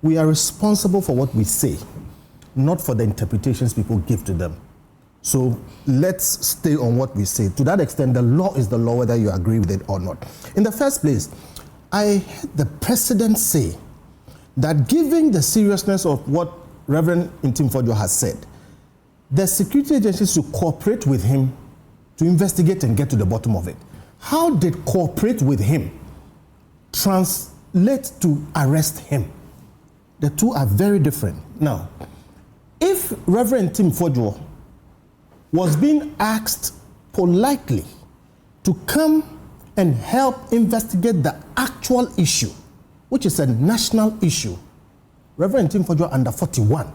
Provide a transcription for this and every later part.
we are responsible for what we say, not for the interpretations people give to them. So let's stay on what we say. To that extent, the law is the law, whether you agree with it or not. In the first place, I heard the president say that given the seriousness of what Reverend Ntim Fordjour has said, the security agencies should cooperate with him to investigate and get to the bottom of it. How did cooperate with him translate to arrest him? The two are very different. Now, if Reverend Ntim Fordjour was being asked politely to come and help investigate the actual issue, which is a national issue, Reverend Ntim Fordjour under 41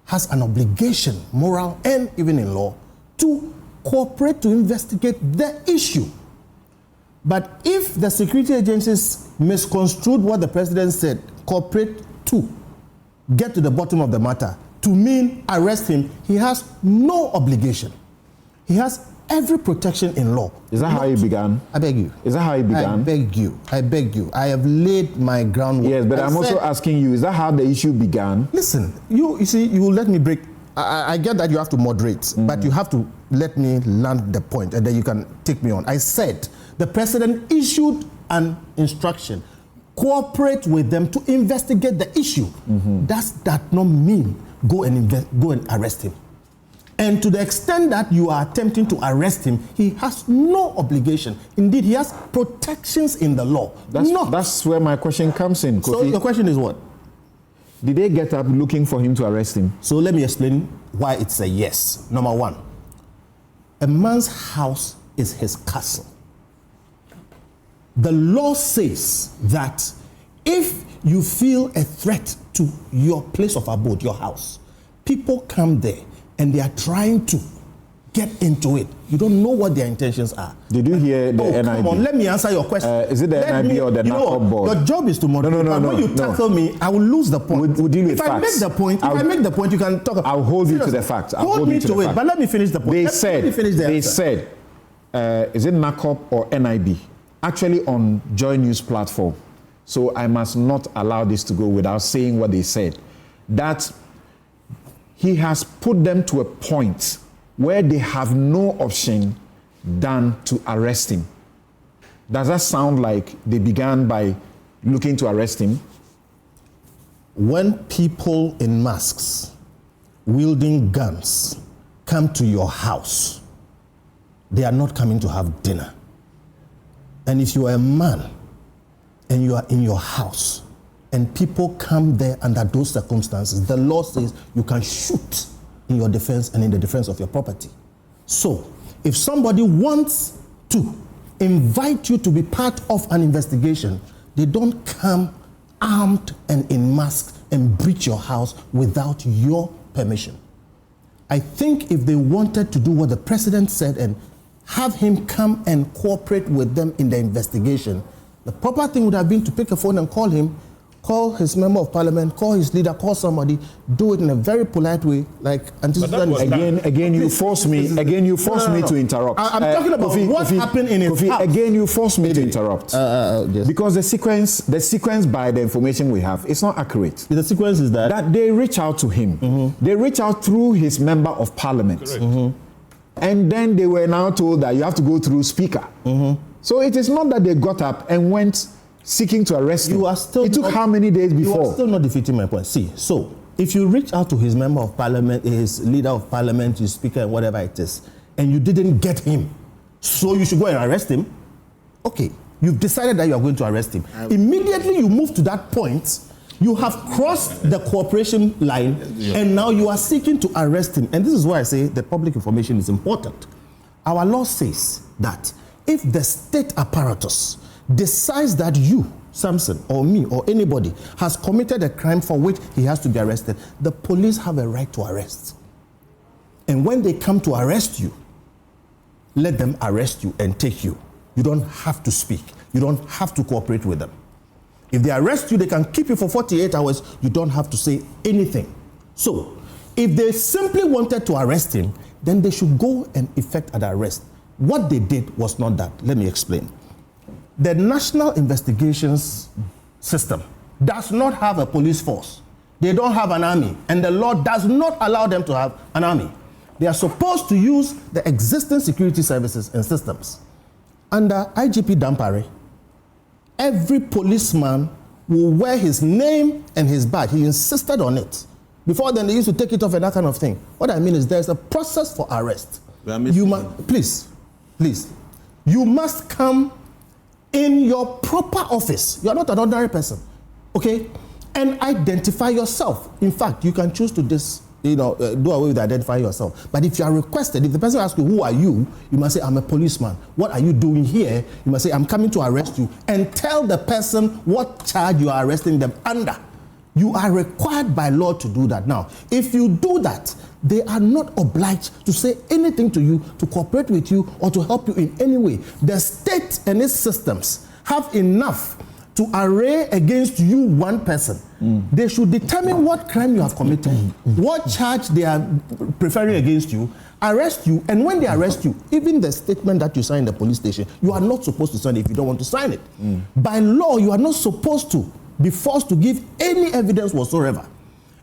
has an obligation, moral and even in law, to cooperate to investigate the issue. But if the security agencies misconstrued what the president said, cooperate to get to the bottom of the matter, to mean arrest him, he has no obligation. He has every protection in law. Is that how he began? I beg you. Is that how he began? I beg you. I beg you. I have laid my groundwork. Yes, but I'm also asking you, is that how the issue began? Listen, you see, you will let me break. I get that you have to moderate, but you have to let me land the point, and then you can take me on. I said the president issued an instruction. Cooperate with them to investigate the issue. Does that not mean go and arrest him? And to the extent that you are attempting to arrest him, he has no obligation. Indeed, he has protections in the law. That's where my question comes in, Kofi. So your question is what? Did they get up looking for him to arrest him? So let me explain why it's a yes. Number one, a man's house is his castle. The law says that if you feel a threat to your place of abode, your house, people come there and they are trying to get into it. You don't know what their intentions are. Did you hear the NIB? Come on, let me answer your question. Is it the NIB or the NACOP board? Your job is to moderate. No, when you tackle me, I will lose the point. We'll deal with facts. If I make the point, you can talk about it. I'll hold you to the facts. Hold me to it, but let me finish the point. They said, is it NACOP or NIB? Actually on Joy News platform. So I must not allow this to go without saying what they said. That he has put them to a point where they have no option than to arrest him. Does that sound like they began by looking to arrest him? When people in masks, wielding guns, come to your house, they are not coming to have dinner. And if you are a man and you are in your house and people come there under those circumstances, the law says you can shoot in your defense and in the defense of your property. So, if somebody wants to invite you to be part of an investigation, they don't come armed and in masks and breach your house without your permission. I think if they wanted to do what the president said and have him come and cooperate with them in the investigation, the proper thing would have been to pick a phone and call him, call his member of parliament, call his leader, call somebody, do it in a very polite way, like again you force me to interrupt. I'm talking about what happened in his house. Again, you force me to interrupt. Yes. Because the sequence by the information we have, it's not accurate. The sequence is that they reach out to him. They reach out through his member of parliament. And then they were now told that you have to go through speaker. So it is not that they got up and went seeking to arrest him. It took how many days before? You are still not defeating my point. See, so if you reach out to his member of parliament, his leader of parliament, his speaker, and whatever it is, and you didn't get him, so you should go and arrest him. Okay, you've decided that you are going to arrest him. Immediately you move to that point, you have crossed the cooperation line, and now you are seeking to arrest him. And this is why I say the public information is important. Our law says that if the state apparatus decides that you, Samson, or me, or anybody, has committed a crime for which he has to be arrested, the police have a right to arrest. And when they come to arrest you, let them arrest you and take you. You don't have to speak. You don't have to cooperate with them. If they arrest you, they can keep you for 48 hours. You don't have to say anything. So, if they simply wanted to arrest him, then they should go and effect an arrest. What they did was not that. Let me explain. The National Investigations System, does not have a police force. They don't have an army, and the law does not allow them to have an army. They are supposed to use the existing security services and systems. Under IGP Dampare, every policeman will wear his name and his badge. He insisted on it. Before then, they used to take it off and that kind of thing. What I mean is there's a process for arrest. Please, you must come in your proper office. You are not an ordinary person, okay? And identify yourself. In fact, you can choose to do away with identifying yourself. But if you are requested, if the person asks you, who are you? You must say, I'm a policeman. What are you doing here? You must say, I'm coming to arrest you. And tell the person what charge you are arresting them under. You are required by law to do that. Now, if you do that, they are not obliged to say anything to you, to cooperate with you, or to help you in any way. The state and its systems have enough to array against you one person. They should determine what crime you have committed, what charge they are preferring against you, arrest you, and when they arrest you, even the statement that you sign in the police station, you are not supposed to sign it if you don't want to sign it. By law, you are not supposed to be forced to give any evidence whatsoever.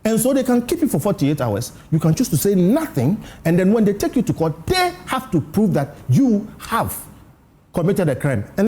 And so they can keep you for 48 hours. You can choose to say nothing, and then when they take you to court, they have to prove that you have committed a crime. And